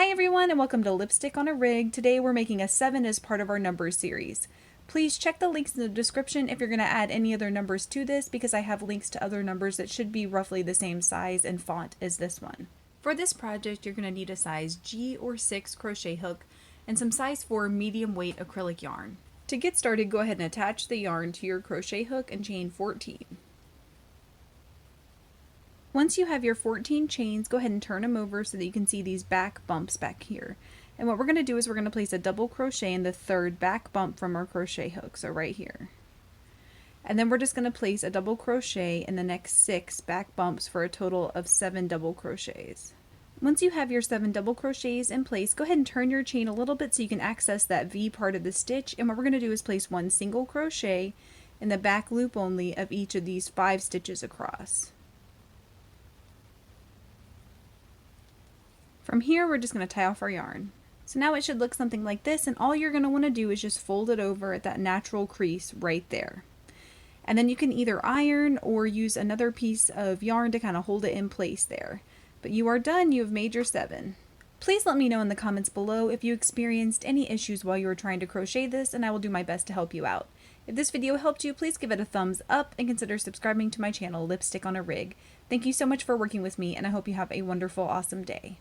Hi everyone and welcome to Lipstick on a Rig. Today we're making a 7 as part of our numbers series. Please check the links in the description if you're going to add any other numbers to this because I have links to other numbers that should be roughly the same size and font as this one. For this project you're going to need a size G or 6 crochet hook and some size 4 medium weight acrylic yarn. To get started, go ahead and attach the yarn to your crochet hook and chain 14. Once you have your 14 chains, go ahead and turn them over so that you can see these back bumps back here. And what we're going to do is we're going to place a double crochet in the third back bump from our crochet hook, so right here. And then we're just going to place a double crochet in the next 6 back bumps for a total of 7 double crochets. Once you have your 7 double crochets in place, go ahead and turn your chain a little bit so you can access that V part of the stitch. And what we're going to do is place 1 single crochet in the back loop only of each of these 5 stitches across. From here, we're just going to tie off our yarn. So now it should look something like this, and all you're going to want to do is just fold it over at that natural crease right there. And then you can either iron or use another piece of yarn to kind of hold it in place there. But you are done, you have made your 7. Please let me know in the comments below if you experienced any issues while you were trying to crochet this, and I will do my best to help you out. If this video helped you, please give it a thumbs up and consider subscribing to my channel, Lipstick on a Rig. Thank you so much for working with me, and I hope you have a wonderful, awesome day.